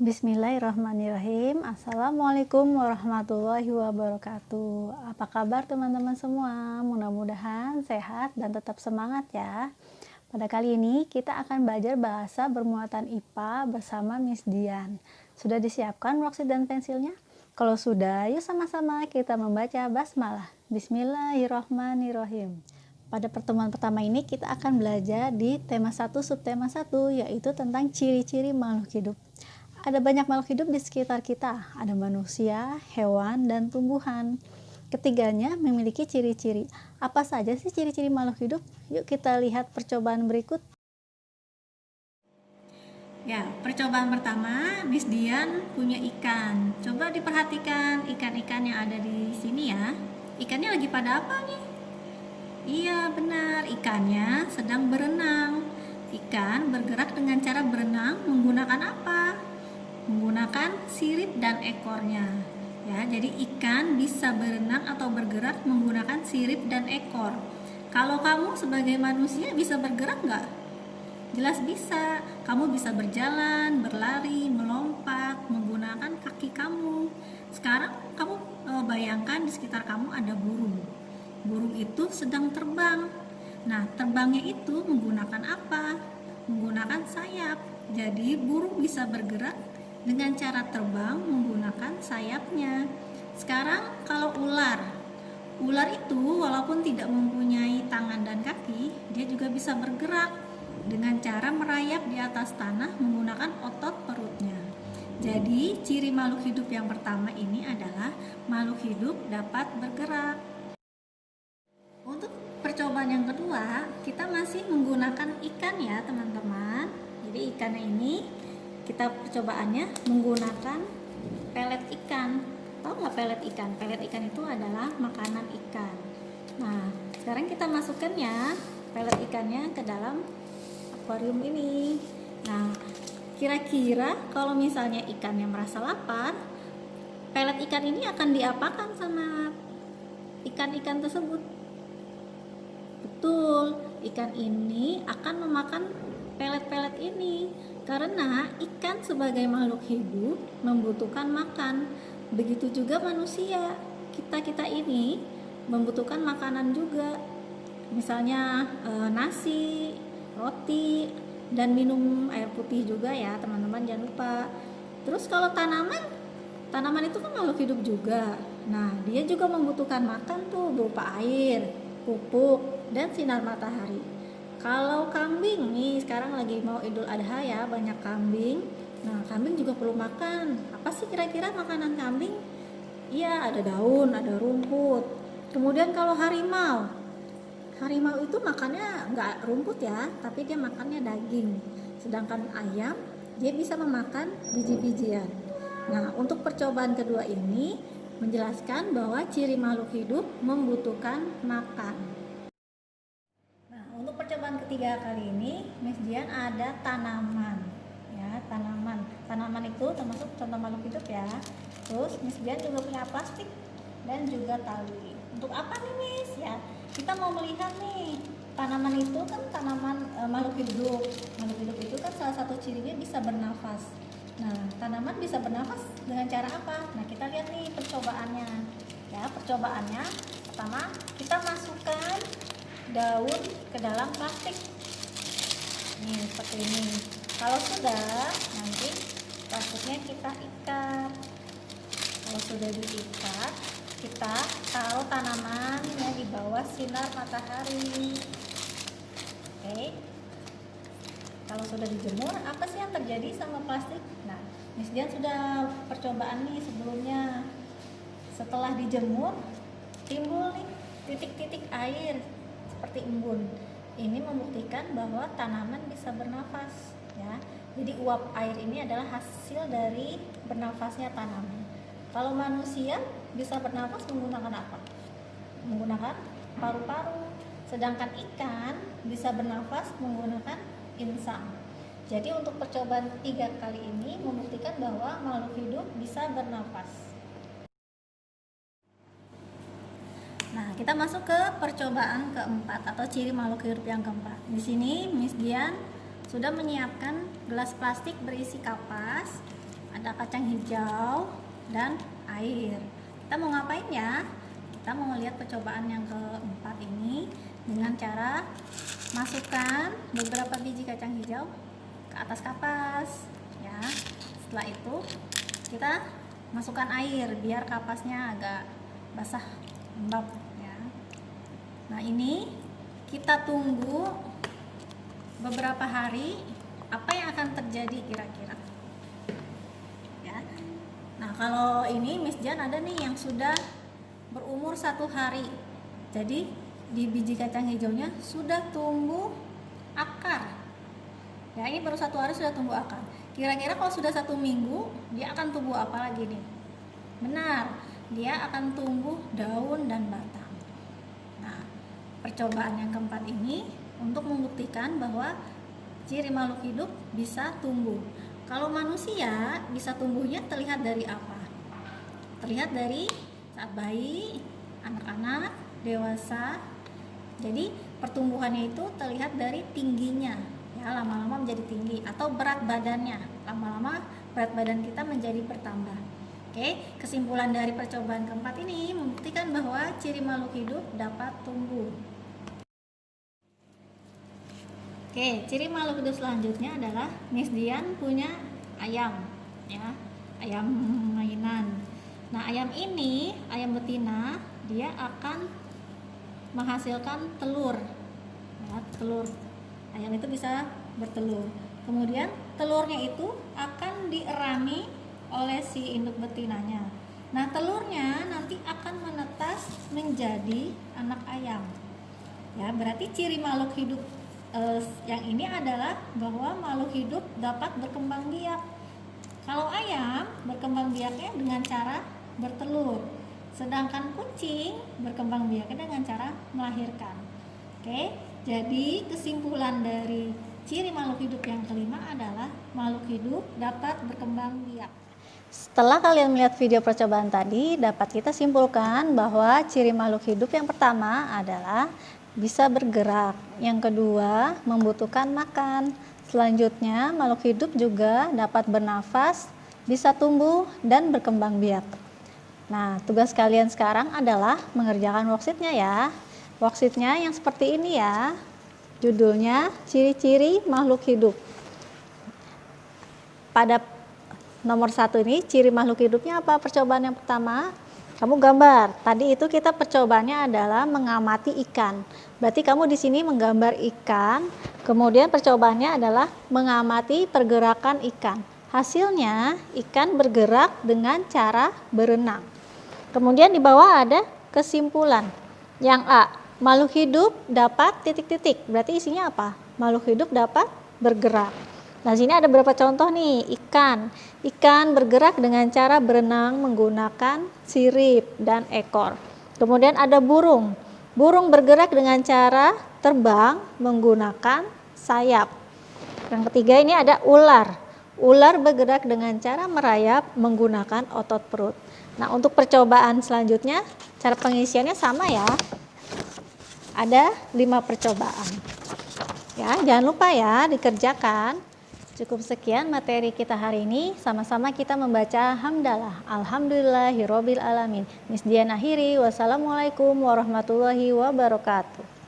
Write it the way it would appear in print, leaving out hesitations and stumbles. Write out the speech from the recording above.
Bismillahirrahmanirrahim. Assalamualaikum warahmatullahi wabarakatuh. Apa kabar teman-teman semua? Mudah-mudahan sehat dan tetap semangat ya. Pada kali ini kita akan belajar bahasa bermuatan IPA bersama Miss Dian. Sudah disiapkan worksheet dan pensilnya? Kalau sudah, yuk sama-sama kita membaca basmalah. Bismillahirrahmanirrahim. Pada pertemuan pertama ini kita akan belajar di tema 1 subtema 1, yaitu tentang ciri-ciri makhluk hidup. Ada banyak makhluk hidup di sekitar kita, ada manusia, hewan, dan tumbuhan. Ketiganya memiliki ciri-ciri. Apa saja sih ciri-ciri makhluk hidup? Yuk kita lihat percobaan berikut. Ya, percobaan pertama, Miss Dian punya ikan. Coba diperhatikan ikan-ikan yang ada di sini ya. Ikannya lagi pada apa nih? Iya, benar, ikannya sedang berenang. Ikan bergerak dengan cara berenang menggunakan apa? Menggunakan sirip dan ekornya. Ya, jadi ikan bisa berenang atau bergerak menggunakan sirip dan ekor. Kalau kamu sebagai manusia bisa bergerak nggak? Jelas bisa. Kamu bisa berjalan, berlari, melompat menggunakan kaki kamu. Sekarang kamu bayangkan di sekitar kamu ada burung. Burung itu sedang terbang. Nah, terbangnya itu menggunakan apa? Menggunakan sayap. Jadi burung bisa bergerak dengan cara terbang menggunakan sayapnya. Sekarang kalau ular itu walaupun tidak mempunyai tangan dan kaki, dia juga bisa bergerak dengan cara merayap di atas tanah menggunakan otot perutnya. Jadi ciri makhluk hidup yang pertama ini adalah makhluk hidup dapat bergerak. Untuk percobaan yang kedua, kita masih menggunakan ikan ya teman-teman. Jadi ikannya ini kita percobaannya menggunakan pelet ikan. Tahu nggak pelet ikan? Pelet ikan itu adalah makanan ikan. Nah, sekarang kita masukkan ya pelet ikannya ke dalam akuarium ini. Nah, kira-kira kalau misalnya ikannya merasa lapar, pelet ikan ini akan diapakan sama ikan-ikan tersebut? Betul, ikan ini akan memakan pelet-pelet ini. Karena ikan sebagai makhluk hidup membutuhkan makan. Begitu juga manusia. Kita ini membutuhkan makanan juga. Misalnya nasi, roti, dan minum air putih juga ya teman-teman, jangan lupa. Terus kalau tanaman itu kan makhluk hidup juga. Nah, dia juga membutuhkan makan tuh berupa air, pupuk, dan sinar matahari. Kalau kambing nih, sekarang lagi mau Idul Adha ya, banyak kambing. Nah, kambing juga perlu makan. Apa sih kira-kira makanan kambing? Iya, ada daun, ada rumput. Kemudian kalau harimau itu makannya nggak rumput ya, tapi dia makannya daging. Sedangkan ayam, dia bisa memakan biji-bijian. Nah, untuk percobaan kedua ini menjelaskan bahwa ciri makhluk hidup membutuhkan makan. Untuk percobaan ketiga kali ini, Miss Dian ada tanaman. Ya, tanaman itu termasuk contoh makhluk hidup ya. Terus Miss Dian juga punya plastik dan juga tali. Untuk apa nih Miss? Ya, kita mau melihat nih. Tanaman itu kan tanaman makhluk hidup. Makhluk hidup itu kan salah satu cirinya bisa bernafas. Nah, tanaman bisa bernafas dengan cara apa? Nah, kita lihat nih percobaannya. Ya, percobaannya pertama kita masukkan daun ke dalam plastik nih seperti ini. Kalau sudah, nanti plastiknya kita ikat. Kalau sudah diikat, kita taruh tanamannya di bawah sinar matahari. Oke, kalau sudah dijemur, apa sih yang terjadi sama plastik? Nah, Miss Dian sudah percobaan nih sebelumnya. Setelah dijemur, timbul nih titik-titik air seperti embun. Ini membuktikan bahwa tanaman bisa bernafas ya. Jadi uap air ini adalah hasil dari bernafasnya tanaman. Kalau manusia bisa bernafas menggunakan apa? Menggunakan paru-paru. Sedangkan ikan bisa bernafas menggunakan insang. Jadi untuk percobaan 3 kali ini membuktikan bahwa makhluk hidup bisa bernafas. Nah, kita masuk ke percobaan keempat atau ciri makhluk hidup yang keempat. Di sini Miss Dian sudah menyiapkan gelas plastik berisi kapas, ada kacang hijau dan air. Kita mau ngapain ya? Kita mau lihat percobaan yang keempat ini dengan cara masukkan beberapa biji kacang hijau ke atas kapas ya. Setelah itu kita masukkan air biar kapasnya agak basah lembab ya. Nah, ini kita tunggu beberapa hari. Apa yang akan terjadi kira-kira ya? Nah, kalau ini Miss Jan ada nih yang sudah berumur 1 hari. Jadi di biji kacang hijaunya sudah tumbuh akar ya. Ini baru 1 hari sudah tumbuh akar. Kira-kira kalau sudah 1 minggu dia akan tumbuh apa lagi nih? Benar, dia akan tumbuh daun dan batang. Nah, percobaan yang keempat ini untuk membuktikan bahwa ciri makhluk hidup bisa tumbuh. Kalau manusia bisa tumbuhnya terlihat dari apa? Terlihat dari saat bayi, anak-anak, dewasa. Jadi pertumbuhannya itu terlihat dari tingginya ya, lama-lama menjadi tinggi, atau berat badannya. Lama-lama berat badan kita menjadi bertambah. Oke, kesimpulan dari percobaan keempat ini membuktikan bahwa ciri makhluk hidup dapat tumbuh. Oke, ciri makhluk hidup selanjutnya adalah Miss Dian punya ayam ya, ayam mainan. Nah, ayam ini, ayam betina, dia akan menghasilkan telur ya, telur. Ayam itu bisa bertelur. Kemudian telurnya itu akan dierami oleh si induk betinanya. Nah, telurnya nanti akan menetas menjadi anak ayam ya. Berarti ciri makhluk hidup yang ini adalah bahwa makhluk hidup dapat berkembang biak. Kalau ayam berkembang biaknya dengan cara bertelur, sedangkan kucing berkembang biaknya dengan cara melahirkan. Oke, jadi kesimpulan dari ciri makhluk hidup yang kelima adalah makhluk hidup dapat berkembang biak. Setelah kalian melihat video percobaan tadi, dapat kita simpulkan bahwa ciri makhluk hidup yang pertama adalah bisa bergerak, yang kedua membutuhkan makan, selanjutnya makhluk hidup juga dapat bernafas, bisa tumbuh dan berkembang biak. Nah, tugas kalian sekarang adalah mengerjakan worksheetnya ya. Worksheetnya yang seperti ini ya, judulnya ciri-ciri makhluk hidup. Pada nomor 1 ini ciri makhluk hidupnya apa? Percobaan yang pertama, kamu gambar. Tadi itu kita percobaannya adalah mengamati ikan. Berarti kamu di sini menggambar ikan. Kemudian percobaannya adalah mengamati pergerakan ikan. Hasilnya ikan bergerak dengan cara berenang. Kemudian di bawah ada kesimpulan. Yang A, makhluk hidup dapat titik-titik. Berarti isinya apa? Makhluk hidup dapat bergerak. Nah, sini ada beberapa contoh nih, ikan. Ikan bergerak dengan cara berenang menggunakan sirip dan ekor. Kemudian ada burung. Burung bergerak dengan cara terbang menggunakan sayap. Yang ketiga ini ada ular. Ular bergerak dengan cara merayap menggunakan otot perut. Nah, untuk percobaan selanjutnya, cara pengisiannya sama ya. Ada 5 percobaan. Ya, jangan lupa ya dikerjakan. Cukup sekian materi kita hari ini. Sama-sama kita membaca hamdalah. Alhamdulillahirobbil alamin. Miss Dian akhiri. Wassalamualaikum warahmatullahi wabarakatuh.